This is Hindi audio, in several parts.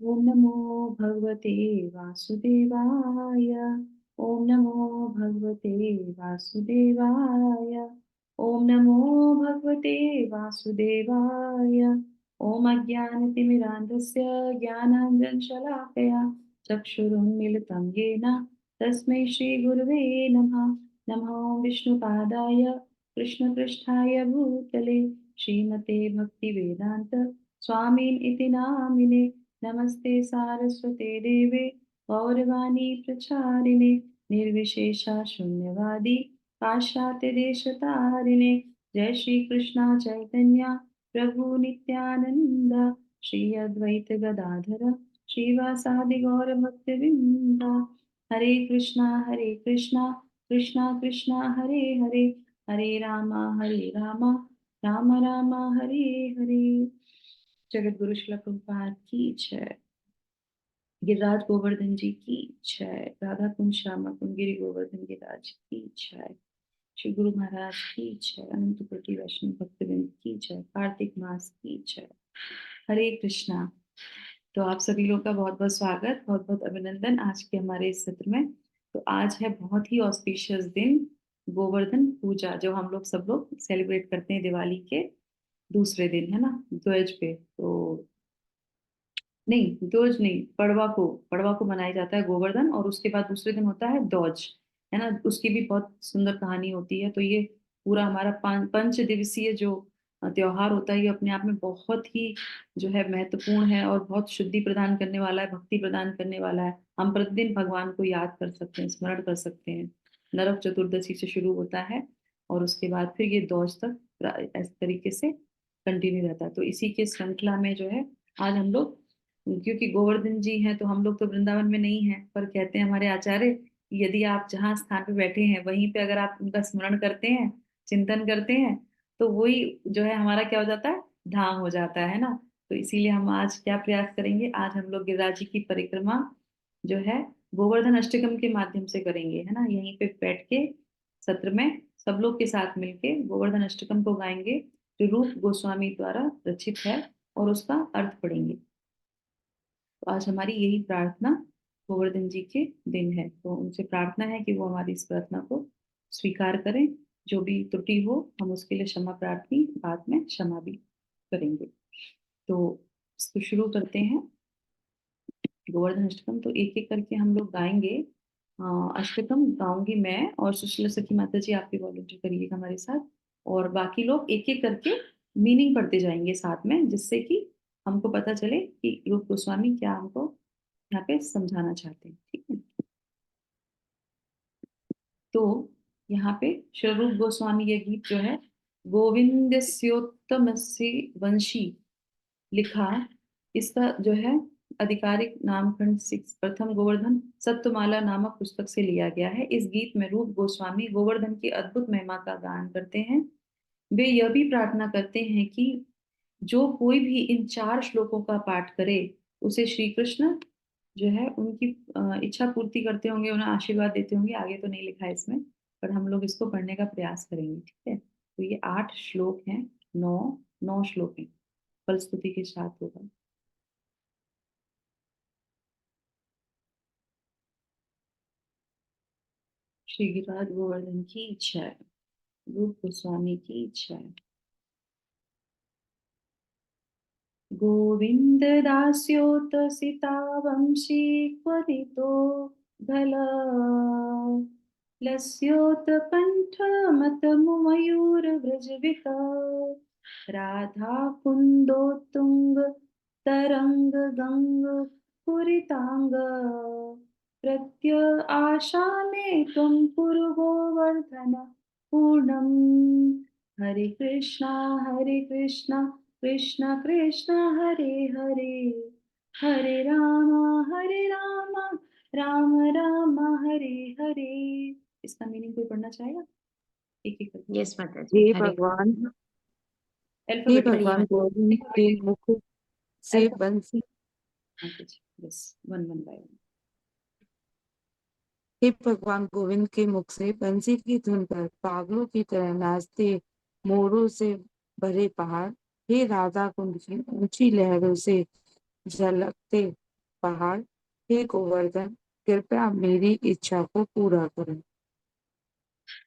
ओम नमो भगवते वासुदेवाय। ओम नमो भगवते वासुदेवाय। ओम नमो भगवते वासुदेवाय। ओम अज्ञानतिमिरान्धस्य ज्ञानाञ्जनशलाकया चक्षुरुन्मीलितं येन तस्मै श्रीगुरुवे नमः। नमो विष्णुपादाय कृष्णपृष्ठाय भूतले श्रीमते भक्तिवेदान्त स्वामिन् इति नामिने। नमस्ते सारस्वते देवे गौरवाणी प्रचारिणे निर्विशेषा शून्यवादी पाश्चात्य देशतारिणे। जय श्री कृष्णा चैतन्य प्रभु नित्यानंद श्री अद्वैत गदाधर श्रीवासादि गौर भक्तवृंद। हरे कृष्णा कृष्णा कृष्णा हरे हरे हरे रामा राम राम हरे हरे। जगत गुरु श्रील प्रभुपाद की जय। गिरिराज गोवर्धन जी की जय। राधा कुंज श्यामा कुंज गिरि गोवर्धन गिरिराज की जय। श्री गुरु महाराज की जय। अनंत कोटि वैष्णव भक्तवृंद की जय। कार्तिक मास की जय। हरे कृष्णा। तो आप सभी लोग का बहुत बहुत स्वागत, बहुत बहुत अभिनंदन आज के हमारे इस सत्र में। तो आज है बहुत ही ऑस्पिशियस दिन, गोवर्धन पूजा, जो हम लोग सब लोग सेलिब्रेट करते हैं दिवाली के दूसरे दिन, है ना, ध्वज पे। तो नहीं, ध्वज नहीं, पड़वा को मनाया जाता है गोवर्धन, और उसके बाद दूसरे दिन होता है ध्वज, है ना। उसकी भी बहुत सुंदर कहानी होती है। तो ये पूरा हमारा पंच दिवसीय जो त्योहार होता है, ये अपने आप में बहुत ही जो है महत्वपूर्ण है, और बहुत शुद्धि प्रदान करने वाला है, भक्ति प्रदान करने वाला है। हम प्रतिदिन भगवान को याद कर सकते हैं, स्मरण कर सकते हैं। नरक चतुर्दशी से शुरू होता है, और उसके बाद फिर ये ध्वज तक इस तरीके से कंटिन्यू रहता है। तो इसी के श्रृंखला में जो है आज हम लोग, क्योंकि गोवर्धन जी हैं तो हम लोग तो वृंदावन में नहीं हैं, पर कहते हैं हमारे आचार्य कि यदि आप जहाँ स्थान पे बैठे हैं वहीं पे अगर आप उनका स्मरण करते हैं, चिंतन करते हैं, तो वही जो है हमारा क्या हो जाता है, धाम हो जाता है ना। तो इसीलिए हम आज क्या प्रयास करेंगे, आज हम लोग गिरिराज जी की परिक्रमा जो है गोवर्धन अष्टकम के माध्यम से करेंगे, है ना। यहीं पे बैठ के सत्र में सब लोग के साथ मिलके गोवर्धन अष्टकम को गाएंगे, जो रूप गोस्वामी द्वारा रचित है, और उसका अर्थ पढ़ेंगे। तो आज हमारी यही प्रार्थना गोवर्धन जी के दिन है, तो उनसे प्रार्थना है कि वो हमारी इस प्रार्थना को स्वीकार करें। जो भी त्रुटि हो हम उसके लिए क्षमा प्रार्थी बाद में क्षमा भी करेंगे। तो इसको शुरू करते हैं, गोवर्धन अष्टकम। तो एक एक करके हम लोग गाएंगे। अष्टकम गाऊंगी मैं, और सुशीला सखी माता जी आप भी वॉलंटियर करिएगा हमारे साथ, और बाकी लोग एक एक करके मीनिंग पढ़ते जाएंगे साथ में, जिससे कि हमको पता चले कि रूप गोस्वामी क्या हमको यहाँ पे समझाना चाहते हैं, ठीक है। तो यहाँ पे स्वरूप गोस्वामी ये गीत जो है, गोविंदस्योत्तमस्य वंशी लिखा, इसका जो है आधिकारिक नामकरण 6 प्रथम गोवर्धन सत्तमाला नामक पुस्तक से लिया गया है। इस गीत में रूप गोस्वामी गोवर्धन की अद्भुत महिमा का गान करते हैं। वे यह भी प्रार्थना करते हैं कि जो कोई भी इन 4 श्लोकों का पाठ करे, उसे श्री कृष्ण जो है उनकी इच्छा पूर्ति करते होंगे, उन्हें आशीर्वाद देते होंगे। आगे तो नहीं लिखा है इसमें, पर हम लोग इसको पढ़ने का प्रयास करेंगे, ठीक है। तो ये 8 श्लोक हैं, 9 श्लोक हैं, फलस्तुति के साथ होगा। श्री गिरिराज गोवर्धन की जय। रूप गोस्वामी की जय। गोविंद दास्योत सितावंशी क्वथितो भला लस्योत्कण्ठमतमयूरव्रजविता राधा कुन्दोत्तुंग तरंग गंग पूरितांग प्रत्य आशाने त्वं कुरु गोवर्धन पूर्णम। हरे कृष्णा कृष्णा कृष्णा हरे हरे हरे रामा राम राम हरे हरे। इसका मीनिंग कोई पढ़ना चाहेगा, एक एक करके यस पढ़ेंगे। माता जी, हे हरे भगवान, हे अल्फाबेटिक पढ़िए भगवान माता। गोविंद के मुख से बंसी, अल्फाबेटिक, बस वन वन बाय वन। हे भगवान गोविंद के मुख से बंसी की धुन पर पागलों की तरह नाचते मोरों से भरे पहाड़, हे राधा कुंड की ऊंची लहरों से झलकते पहाड़, हे गोवर्धन कृपया मेरी इच्छा को पूरा करें।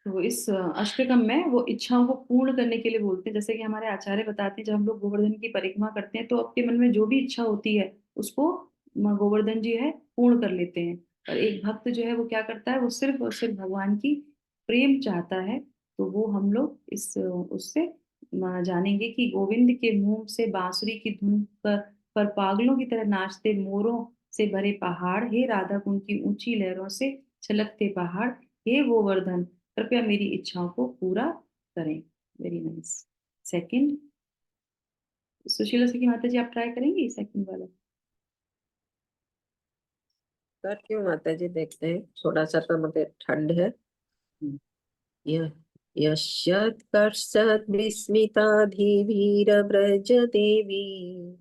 तो इस अष्टकम में वो इच्छाओं को पूर्ण करने के लिए बोलते हैं, जैसे कि हमारे आचार्य बताते हैं, जब हम लोग गोवर्धन की परिक्रमा करते हैं तो आपके मन में जो भी इच्छा होती है उसको गोवर्धन जी है पूर्ण कर लेते हैं। और एक भक्त जो है वो क्या करता है, वो सिर्फ और सिर्फ भगवान की प्रेम चाहता है। तो वो हम लोग इस उससे जानेंगे कि गोविंद के मुंह से बांसुरी की धुन पर पागलों की तरह नाचते मोरों से भरे पहाड़, हे राधा कुंड की ऊंची लहरों से छलकते पहाड़, हे गोवर्धन कृपया मेरी इच्छाओं को पूरा करें। Very nice. सेकंड, सुशीला सखी माता जी आप ट्राई करेंगी सेकंड वाला? करती हूँ माता जी, देखते हैं, थोड़ा सा तो मुझे ठंड है। हम्म। य- यस्यत्कर्षद् विस्मिताधिवीरव्रज देवी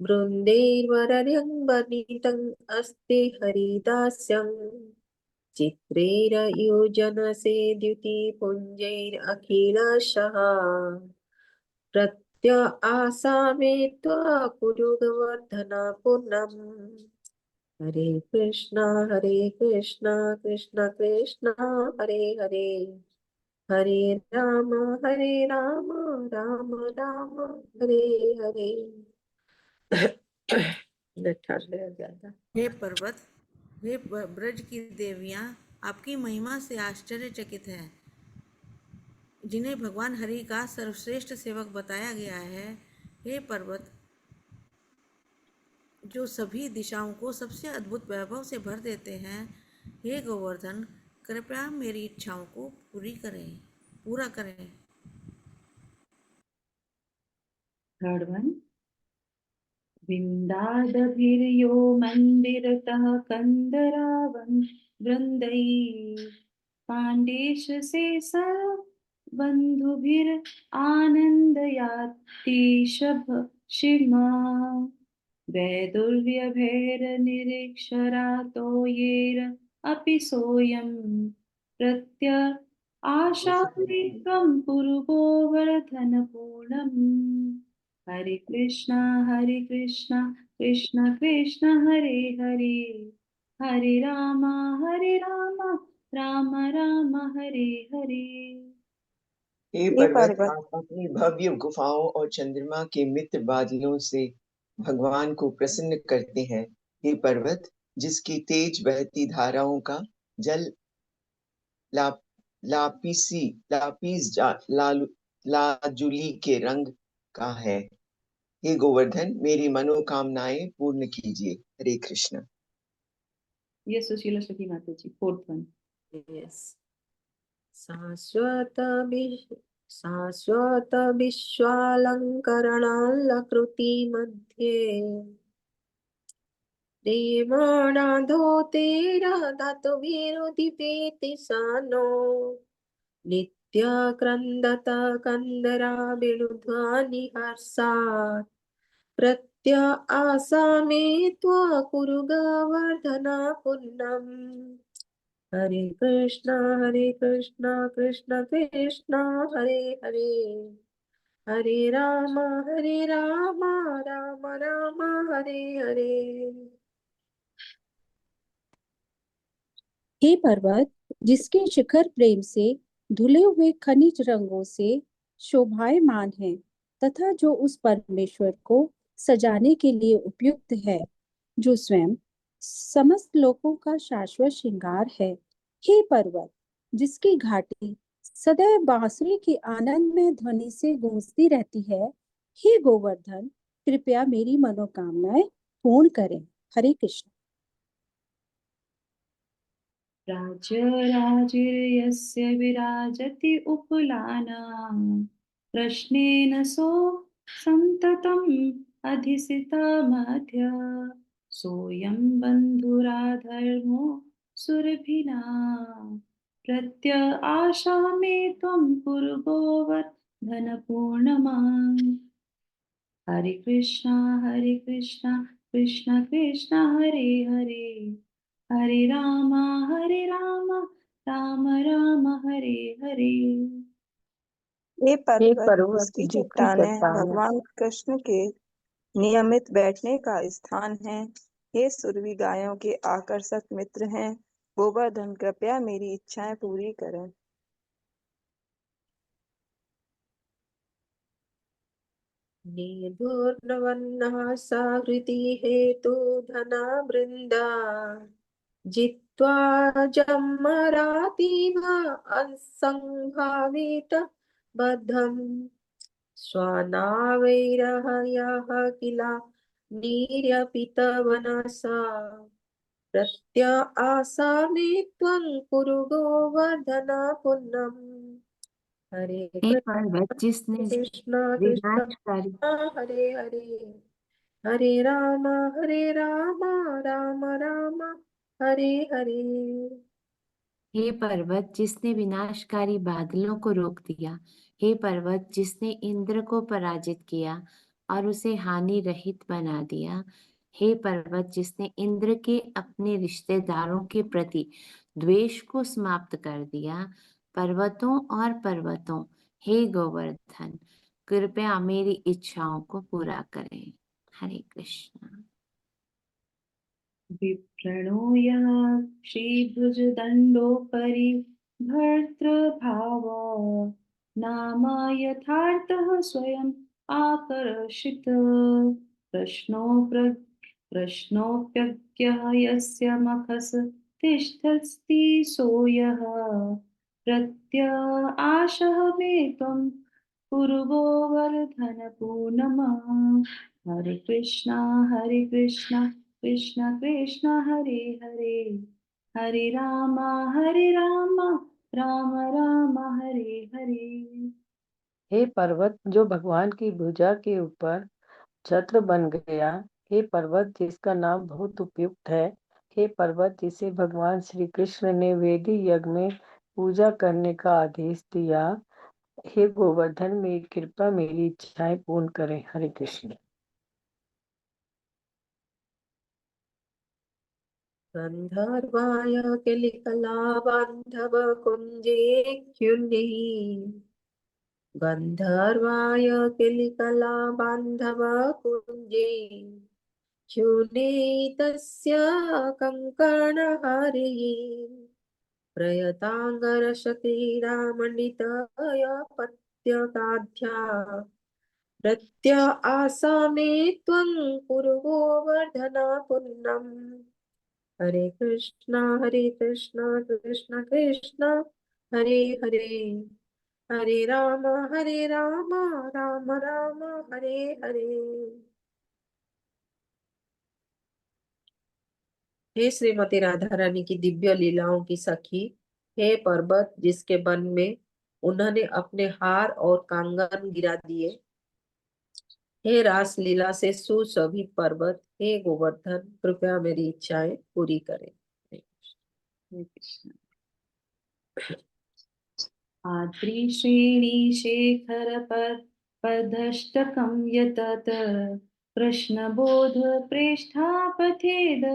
वृन्दैर्वरर्यं अस्ति हरिदास्यम् चित्रैरयोजनसे द्युतिपुञ्जैरखिलशः प्रत्य आसामे त्वा कुरु गोवर्धन पूर्णम्। हरे कृष्णा कृष्ण कृष्ण हरे हरे, हरे राम राम राम राम हरे हरे। ठंड है ज्यादा। हे पर्वत, हे ब्रज की देवियां, आपकी महिमा से आश्चर्यचकित है, जिन्हें भगवान हरि का सर्वश्रेष्ठ सेवक बताया गया है। हे पर्वत, जो सभी दिशाओं को सबसे अद्भुत वैभव से भर देते हैं, हे गोवर्धन कृपया मेरी इच्छाओं को पूरा करें। थर्ड वन, विन्दादभिर्यो मन्दिरतः कन्दरावन् वृन्दैः पाण्डेश से स बन्धुभिरानन्दयात्तिशभ शिमा वैदुर्व्यभैर्निरीक्षरातो येर अपि सोऽयं प्रत्य आशापि त्वं कुरु गोवर्धन पूर्णम्। हरे कृष्णा कृष्ण कृष्ण हरे हरे, हरे राम राम राम हरे हरे। हे ये पर्वत, पर्वत आप अपनी भव्य गुफाओं और चंद्रमा के मित्र बादलों से भगवान को प्रसन्न करते हैं। हे पर्वत, जिसकी तेज बहती धाराओं का जल ला, लापिसी लापिस लाजुली के रंग का है। हे गोवर्धन, मेरी मनोकामनाएं पूर्ण कीजिए। हरे कृष्ण। ये सुशीला सखी माता जी फोर्थ वन। यस। शाश्वत शाश्वत विश्वालङ्करणालकृति मध्ये प्रेमाणाधो तेरधातुभिरुदीपेति सानो नित्याक्रन्दत कन्दराबिलुध्वनि हर्षात् प्रत्य आसामे त्वा कुरु गोवर्धन पुन्नम्। हरे कृष्णा कृष्ण कृष्ण हरे हरे, हरे राम राम राम हरे हरे। हे पर्वत, जिसके शिखर प्रेम से धुले हुए खनिज रंगों से शोभायमान है तथा जो उस परमेश्वर को सजाने के लिए उपयुक्त है, जो स्वयं समस्त लोकों का शाश्वत श्रृंगार है। हे पर्वत, जिसकी घाटी सदैव बांसुरी की आनंदमय ध्वनि से गूंजती रहती है, हे गोवर्धन कृपया मेरी मनोकामनाएं पूर्ण करें। हरे कृष्ण। राजराजिर्यस्य विराजति उपलाना प्रश्नेन सो सन्ततम् अधिसितमध्य सोऽयं बन्धुराधर्मो सुरभिना प्रत्य आशामे त्वं कुरु गोवर्धन पूर्णमान्। हरे कृष्णा कृष्ण कृष्ण हरे हरे, हरे राम राम राम हरे हरे। ये हे पर्वत पर्वत, जिसकी जिसकी चट्टानें चट्टानें भगवान कृष्ण के नियमित बैठने का स्थान है, हे सुरभि गायों के आकर्षक मित्र हैं, गोवर्धन कृपया मेरी इच्छाएं पूरी करें। निर्धूर्णवन्नः साहृति हेतु धना वृन्दा जित्वा जम्मरातीव असंभावित बद्धम् स्वानावैरहयः किला निर्यपितवनसा प्रत्य आसाने त्वं कुरु गोवर्धन पुन्नम्। हरे हे पर्वत जिसने कृष्ण कृष्ण विनाशकारी हरे हरे हरे राम राम राम हरे हरे। हे पर्वत जिसने विनाशकारी बादलों को रोक दिया, हे पर्वत जिसने इंद्र को पराजित किया और उसे हानि रहित बना दिया, हे पर्वत जिसने इंद्र के अपने रिश्तेदारों के प्रति द्वेष को समाप्त कर दिया, पर्वतों और पर्वतों, हे गोवर्धन कृपया मेरी इच्छाओं को पूरा करें। हरे कृष्ण। विप्रणो यः श्रीभुजदण्डोपरि भर्तृभाव नाम यथार्थः स्वयम् आकर्षित प्रश्नोऽप्यज्ञः यस्य मखस तिष्ठति सोऽयः प्रत्याशः मे त्वं कुरु गोवर्धन पूर्णमः। हरे कृष्णा कृष्ण कृष्ण हरे हरे, हरे राम राम राम हरे हरे। हे पर्वत जो भगवान की भुजा के ऊपर छत्र बन गया, हे पर्वत जिसका नाम बहुत उपयुक्त है, हे पर्वत जिसे भगवान श्री कृष्ण ने वेदी यज्ञ में पूजा करने का आदेश दिया, हे गोवर्धन मेरी कृपा मेरी इच्छाएं पूर्ण करें। हरे कृष्ण। गन्धर्वाय किलिकलाबान्धव कुञ्जे ख्युन्निः गन्धर्वाय किलिकलाबान्धव कुञ्जे ख्युने तस्य कङ्कणहरिये प्रयताङ्गरशक्रीडामण्डितया पत्यकाध्या प्रत्य आसामे त्वं कुरु गोवर्धन पुन्नम्। हरे कृष्णा कृष्ण कृष्ण हरे हरे हरे राम राम राम हरे हरे। हे श्रीमती राधा रानी की दिव्य लीलाओं की सखी, हे पर्वत जिसके वन में उन्होंने अपने हार और कंगन गिरा दिए, हे रास लीला से सुशोभित पर्वत, हे गोवर्धन कृपया मेरी इच्छाएं पूरी करें। हरे कृष्ण। आद्रिश्रेणी शेखर पदष्टकं यतत कृष्णबोध प्रेष्ठा पथेद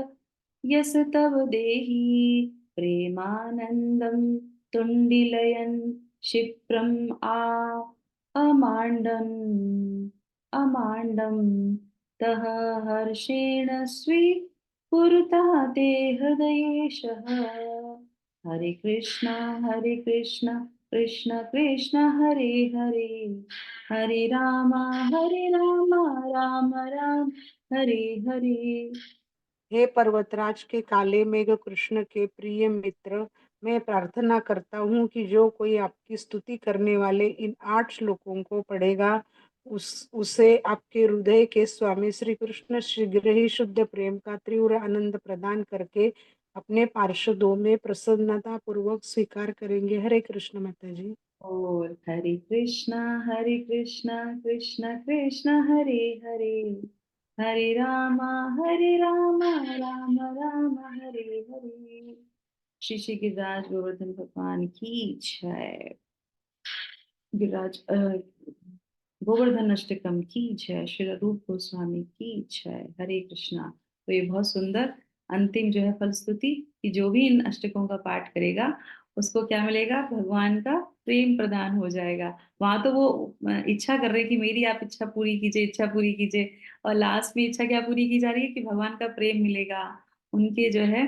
यस तव देहि प्रेमानन्दं तुण्डिलयन् क्षिप्रम् अमाण्डं तः हर्षेण स्वीकुरुतः ते हृदयेशः। हरे कृष्णा कृष्ण कृष्ण हरे हरे, हरे राम राम राम हरे हरे। हे पर्वतराज के काले मेघ कृष्ण के प्रिय मित्र, मैं प्रार्थना करता हूँ कि जो कोई आपकी स्तुति करने वाले इन 8 श्लोकों को पढ़ेगा उसे आपके हृदय के स्वामी श्री कृष्ण शीघ्र ही शुद्ध प्रेम का तीव्र आनंद प्रदान करके अपने पार्षदों में प्रसन्नता पूर्वक स्वीकार करेंगे। हरे कृष्ण माता जी। और हरे कृष्णा कृष्ण कृष्ण हरे हरे, हरे राम राम राम हरे हरे। श्री श्री गिरिराज गोवर्धन भगवान की जय। गिरिराज गोवर्धन अष्टकम की जय। श्री रूप गोस्वामी की जय। हरे कृष्णा। तो ये बहुत सुंदर अंतिम जो है फलश्रुति कि जो भी इन अष्टकों का पाठ करेगा उसको क्या मिलेगा, भगवान का प्रेम प्रदान हो जाएगा। वहां तो वो इच्छा कर रहे हैं कि मेरी आप इच्छा पूरी कीजिए, इच्छा पूरी कीजिए, और लास्ट में इच्छा क्या पूरी की जा रही है कि भगवान का प्रेम मिलेगा, उनके जो है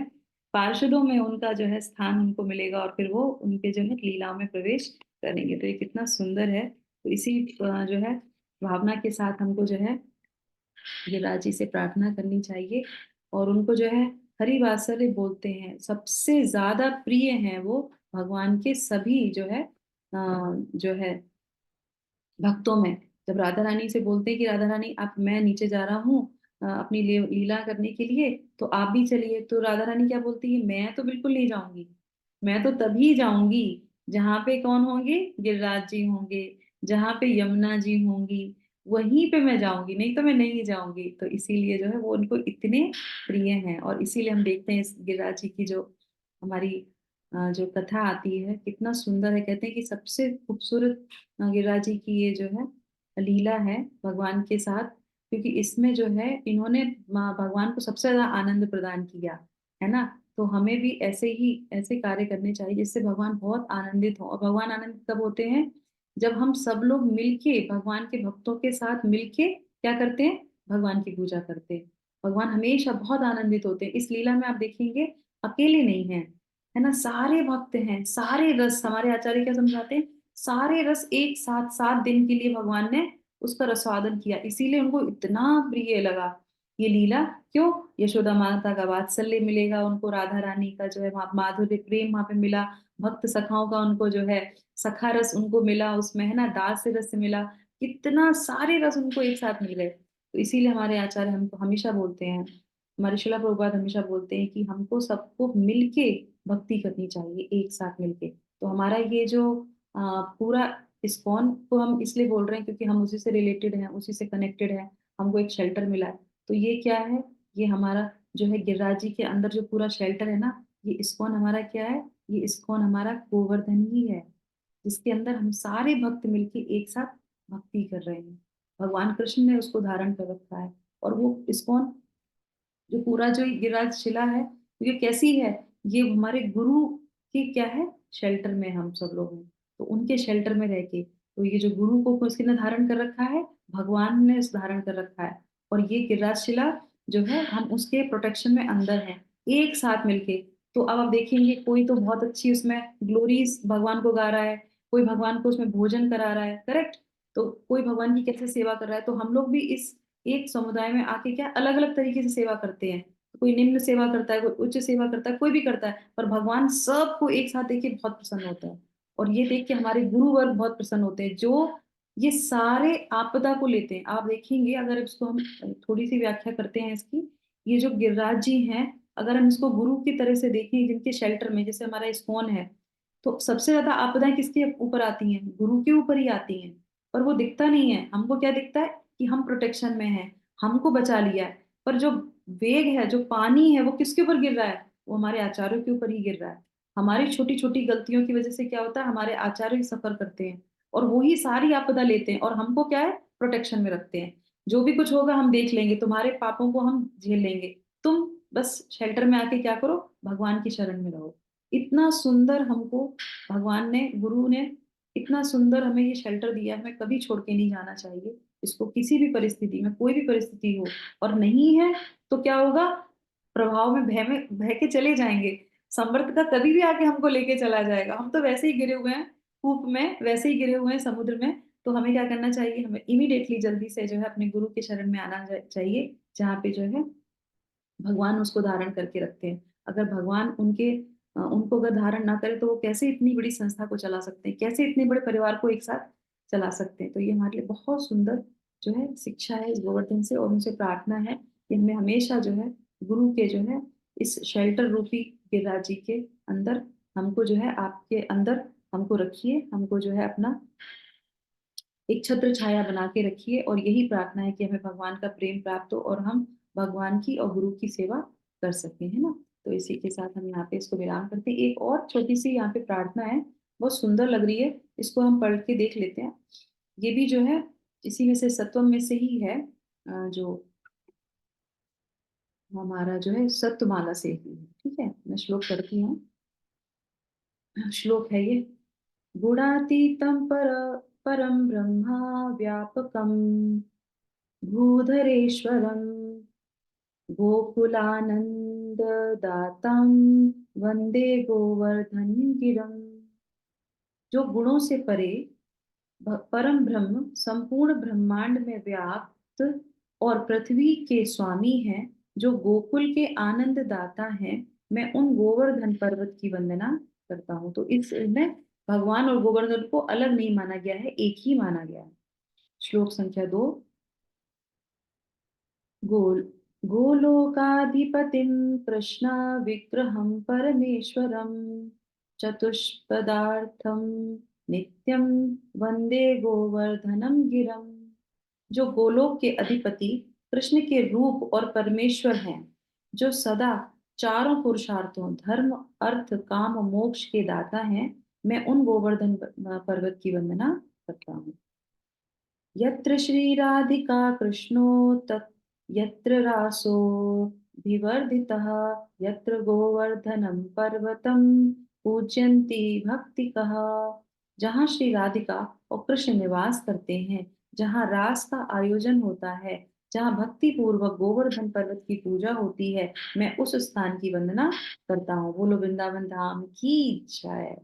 पार्षदों में उनका जो है स्थान उनको मिलेगा, और फिर वो उनके जो है लीलाओं में प्रवेश करेंगे। तो ये कितना सुंदर है। तो इसी जो है भावना के साथ हमको जो है गिरिराज जी से प्रार्थना करनी चाहिए, और उनको जो है हरि वात्सल्य बोलते हैं, सबसे ज्यादा प्रिय हैं वो भगवान के सभी जो है भक्तों में। जब राधा रानी से बोलते हैं कि राधा रानी आप, मैं नीचे जा रहा हूँ अपनी लीला करने के लिए, तो आप भी चलिए, तो राधा रानी क्या बोलती है, मैं तो बिल्कुल नहीं जाऊंगी, मैं तो तभी जाऊंगी जहां पे कौन होंगे, गिरिराज जी होंगे, जहां पे यमुना जी होंगी, वहीं पे मैं जाऊंगी, नहीं तो मैं नहीं जाऊंगी। तो इसीलिए जो है वो उनको इतने प्रिय हैं, और इसीलिए हम देखते हैं इस गिरिराज जी की जो हमारी जो कथा आती है कितना सुंदर है। कहते हैं कि सबसे खूबसूरत गिरिराज जी की ये जो है लीला है भगवान के साथ, क्योंकि इसमें जो है इन्होंने भगवान को सबसे ज्यादा आनंद प्रदान किया है ना। तो हमें भी ऐसे ही ऐसे कार्य करने चाहिए जिससे भगवान बहुत आनंदित हो। और भगवान आनंदित कब होते हैं, जब हम सब लोग मिलके भगवान के भक्तों के साथ मिलके क्या करते हैं, भगवान की पूजा करते हैं। भगवान हमेशा बहुत आनंदित होते हैं। इस लीला में आप देखेंगे अकेले नहीं है, है ना, सारे भक्त हैं, सारे रस, हमारे आचार्य क्या समझाते हैं, सारे रस एक साथ 7 दिन के लिए भगवान ने उसका रसास्वादन किया, इसीलिए उनको इतना प्रिय लगा ये लीला। क्यों, यशोदा माता का वात्सल्य मिलेगा उनको, राधा रानी का जो है माधुर्य प्रेम वहां पे मिला, भक्त सखाओं का उनको जो है सखा रस उनको मिला उसमें, है ना, दास रस मिला, कितना सारे रस उनको एक साथ मिल गए। तो इसीलिए हमारे आचार्य हमको हमेशा बोलते हैं, हमारे शिला प्रभुपाद हमेशा बोलते हैं कि हमको सबको मिलके भक्ति करनी चाहिए, एक साथ मिलके। तो हमारा ये जो पूरा इस्कॉन को हम इसलिए बोल रहे हैं क्योंकि हम उसी से रिलेटेड हैं, उसी से कनेक्टेड है, हमको एक शेल्टर मिला है। तो ये क्या है, ये हमारा जो है गिरिराज जी के अंदर जो पूरा शेल्टर है ना, ये इस्कॉन हमारा क्या है, ये इस्कॉन हमारा गोवर्धन ही है, जिसके अंदर हम सारे भक्त मिलके एक साथ भक्ति कर रहे हैं। भगवान कृष्ण ने उसको धारण कर रखा है। और वो इस्कॉन जो पूरा जो गिरिराज शिला है, ये कैसी है, ये हमारे गुरु की क्या है, शेल्टर में हम सब लोग हैं। तो उनके शेल्टर में रह के, तो ये जो गुरु को किसने धारण कर रखा है, भगवान ने धारण कर रखा है। और ये गिरिराज शिला जो है हम उसके प्रोटेक्शन में अंदर हैं, एक साथ मिलके। तो अब आप देखेंगे कोई तो बहुत अच्छी उसमें ग्लोरीज भगवान को गा रहा है, कोई भगवान को उसमें भोजन करा रहा है, करेक्ट, तो कोई भगवान की कैसे सेवा कर रहा है। तो हम लोग भी इस एक समुदाय में आके क्या अलग अलग तरीके से सेवा करते हैं, कोई निम्न सेवा करता है, कोई उच्च सेवा करता है, कोई भी करता है, पर भगवान सबको एक साथ देख के बहुत प्रसन्न होता है। और ये देख के हमारे गुरु वर्ग बहुत प्रसन्न होते हैं, जो ये सारे आपदा को लेते हैं। आप देखेंगे अगर इसको हम थोड़ी सी व्याख्या करते हैं इसकी, ये जो गिरिराज जी हैं, अगर हम इसको गुरु की तरह से देखें जिनके शेल्टर में, जैसे हमारा इस्कॉन है, तो सबसे ज्यादा आपदाएं किसके ऊपर आती हैं, गुरु के ऊपर ही आती हैं। पर वो दिखता नहीं है, हमको क्या दिखता है कि हम प्रोटेक्शन में हैं, हमको बचा लिया है। पर जो वेग है, जो पानी है, वो किसके ऊपर गिर रहा है, वो हमारे आचार्यों के ऊपर ही गिर रहा है। हमारी छोटी छोटी गलतियों की वजह से क्या होता है, हमारे आचार्य सफर करते हैं, और वही सारी आपदा लेते हैं, और हमको क्या है, प्रोटेक्शन में रखते हैं। जो भी कुछ होगा हम देख लेंगे, तुम्हारे पापों को हम झेल लेंगे, तुम बस शेल्टर में आके क्या करो, भगवान की शरण में रहो। इतना सुंदर हमको भगवान ने, गुरु ने इतना सुंदर हमें ये शेल्टर दिया है, हमें कभी छोड़ के नहीं जाना चाहिए इसको, किसी भी परिस्थिति में, कोई भी परिस्थिति हो। और नहीं है तो क्या होगा, प्रभाव में बह के चले जाएंगे, समृद्ध का कभी भी आके हमको लेके चला जाएगा, हम तो वैसे ही गिरे हुए हैं कूप में, वैसे ही गिरे हुए हैं समुद्र में। तो हमें क्या करना चाहिए, हमें इमीडिएटली जल्दी से जो है अपने गुरु के शरण में आना चाहिए, जहाँ पे जो है भगवान उसको धारण करके रखते हैं। अगर भगवान उनको अगर धारण ना करे तो वो कैसे इतनी बड़ी संस्था को चला सकते हैं, कैसे इतने बड़े परिवार को एक साथ चला सकते हैं। तो ये हमारे लिए बहुत सुंदर जो है शिक्षा है इस गोवर्धन से, और उनसे प्रार्थना है कि हमें हमेशा जो है गुरु के जो है इस शेल्टर रूपी गिरिराज जी के अंदर, हमको जो है आपके अंदर हमको रखिए, हमको जो है अपना एक छत्र छाया बना के रखिए। और यही प्रार्थना है कि हमें भगवान का प्रेम प्राप्त हो, और हम भगवान की और गुरु की सेवा कर सकें, है ना। तो इसी के साथ हम यहाँ पे इसको विराम करते हैं। एक और छोटी सी यहाँ पे प्रार्थना है, बहुत सुंदर लग रही है, इसको हम पढ़ के देख लेते हैं। ये भी जो है इसी में से सत्वम में से ही है, जो हमारा जो है सत्वमाला से ही है। ठीक है, मैं श्लोक पढ़ती हूँ। श्लोक है ये। गुणातीतं परम ब्रह्मा व्यापकं भूधरेश्वरं गोकुलानंददातं वंदे गोवर्धन गिरम। जो गुणों से परे परम ब्रह्म संपूर्ण ब्रह्मांड में व्याप्त और पृथ्वी के स्वामी हैं, जो गोकुल के आनंद दाता हैं, मैं उन गोवर्धन पर्वत की वंदना करता हूँ। तो इसमें भगवान और गोवर्धन को अलग नहीं माना गया है, एक ही माना गया है। श्लोक संख्या 2। गोल गोलोकाधिपतिं कृष्ण विग्रहं परमेश्वरं चतुष्पदार्थं नित्यं वंदे गोवर्धनम गिरम। जो गोलोक के अधिपति कृष्ण के रूप और परमेश्वर हैं, जो सदा चारों पुरुषार्थों धर्म अर्थ काम मोक्ष के दाता हैं, मैं उन गोवर्धन पर्वत की वंदना करता हूँ। यत्र श्रीराधिका कृष्णो तत् यत्र रासो विवर्धितः यत्र गोवर्धनम पर्वतम पूज्यन्ति भक्तिकः। जहाँ श्री राधिका और कृष्ण निवास करते हैं, जहाँ रास का आयोजन होता है, जहाँ भक्ति पूर्वक गोवर्धन पर्वत की पूजा होती है, मैं उस स्थान की वंदना करता हूँ। बोलो वृंदावन धाम की जय।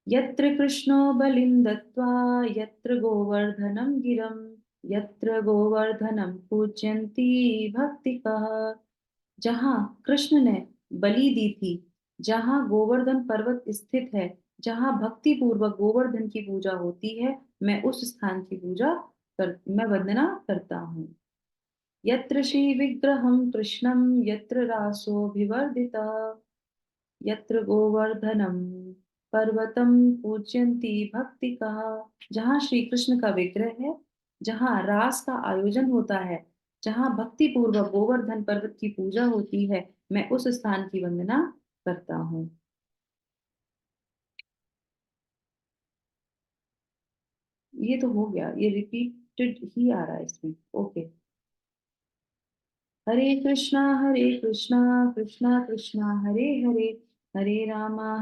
यत्र कृष्णो बलिं दत्त्वा यत्र गोवर्धनं गिरं यत्र गोवर्धनं पूजयन्ति भक्तिकः। जहाँ कृष्ण ने बलि दी थी, जहाँ गोवर्धन पर्वत स्थित है, जहाँ भक्ति पूर्वक गोवर्धन की पूजा होती है, मैं उस स्थान की मैं वंदना करता हूँ। यत्र श्री विग्रहं कृष्णं यत्र रासो विवर्धितः यत्र गोवर्धनम पर्वतम पूज्यन्ति भक्तिकः। जहाँ श्री कृष्ण का विग्रह है, जहाँ रास का आयोजन होता है, जहाँ भक्ति पूर्वक गोवर्धन पर्वत की पूजा होती है, मैं उस स्थान की वंदना करता हूँ। ये तो हो गया, ये रिपीटेड ही आ रहा है इसमें। ओके। हरे कृष्णा कृष्णा कृष्णा हरे हरे, हरे रामा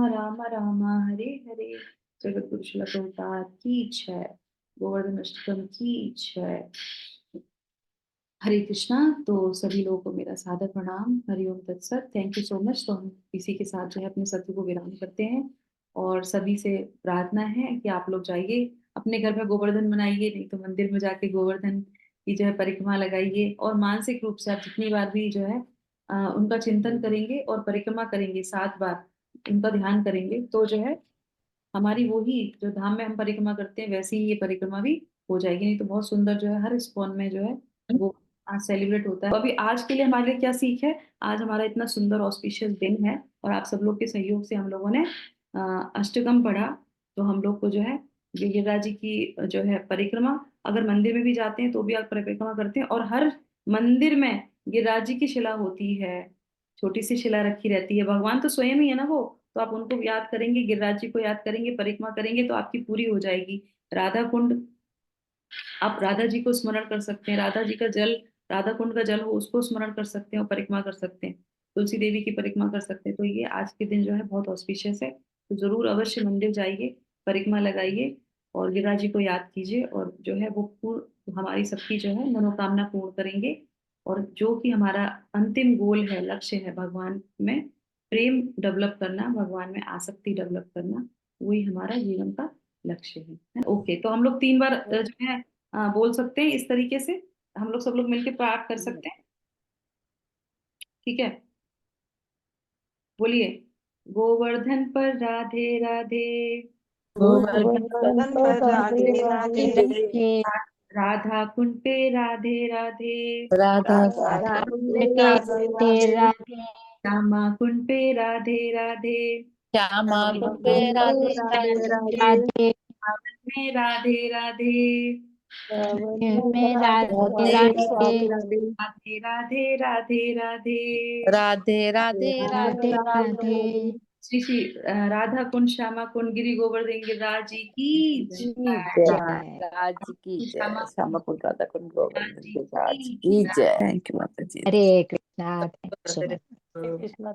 राम रामा हरे हरे। जगत गुरु श्रील प्रभुपाद की जय। गोवर्धन अष्टकम की जय। हरे कृष्णा। तो सभी लोगों को मेरा सादर प्रणाम। हरिओम तत्सत। Thank you so much. तो हम इसी के साथ जो है अपने सत्य को विराम करते हैं, और सभी से प्रार्थना है कि आप लोग जाइए अपने घर में गोवर्धन बनाइए, नहीं तो मंदिर में जाके गोवर्धन की जो है परिक्रमा लगाइए, और मानसिक रूप से आप जितनी बार भी जो है उनका चिंतन करेंगे और परिक्रमा करेंगे, 7 बार उनका ध्यान करेंगे, तो जो है हमारी वही जो धाम में हम परिक्रमा करते हैं वैसी ही ये परिक्रमा भी हो जाएगी। नहीं तो बहुत सुंदर जो है हर इस्कॉन में जो है वो आज सेलिब्रेट होता है। तो अभी आज के लिए हमारे लिए क्या सीख है? आज हमारा इतना सुंदर ऑस्पिशियस दिन है, और आप सब लोग के सहयोग से हम लोगों ने अष्टकम पढ़ा। तो हम लोग को जो है गिरिराज जी की जो है परिक्रमा, अगर मंदिर में भी जाते हैं तो भी आप परिक्रमा करते हैं, और हर मंदिर में गिरिराज जी की शिला होती है, छोटी सी शिला रखी रहती है। भगवान तो स्वयं ही है ना वो, तो आप उनको याद करेंगे, गिरिराज जी को याद करेंगे, परिक्रमा करेंगे, तो आपकी पूरी हो जाएगी। राधा कुंड, आप राधा जी को स्मरण कर सकते हैं, राधा जी का जल, राधा कुंड का जल हो उसको स्मरण कर सकते हैं और परिक्रमा कर सकते हैं, तुलसी देवी की परिक्रमा कर सकते हैं। तो ये आज के दिन जो है बहुत ऑस्पिशियस है, तो जरूर अवश्य मंदिर जाइए, परिक्रमा लगाइए और गिरिराज जी को याद कीजिए, और जो है वो हमारी सबकी जो है मनोकामना पूर्ण करेंगे। और जो कि हमारा अंतिम गोल है, लक्ष्य है, भगवान में प्रेम डेवलप करना, भगवान में आसक्ति डेवलप करना, वही हमारा जीवन का लक्ष्य है। ओके, तो हम लोग 3 बार जो है बोल सकते हैं इस तरीके से, हम लोग सब लोग मिलकर पाठ कर सकते हैं। ठीक है, बोलिए। गोवर्धन पर राधे राधे, गोवर्धन पर राधे राधे, राधा कुंड पे राधे राधे, राधा राधा कुंड पे राधे राधे, श्यामा कुंड पे राधे राधे, श्यामा श्यामा कुंड पे कुंड पे राधे राधे राधे, राधे, सावन में राधे राधे, सावन में राधे राधे, राधे राधे राधे राधे। राधे राधे राधे राधे राधे। श्री श्री राधा कुंड, श्यामा कुंड, गिरी गोवर्धन गिरिराज जी की जय। राज की श्यामा जय। श्यामा कुंड राधा कुंड गोवर्धन जी गिरिराज की की जय। जय। थैंक यू माता जी। Hare Krishna. Thank you so much. Krishna.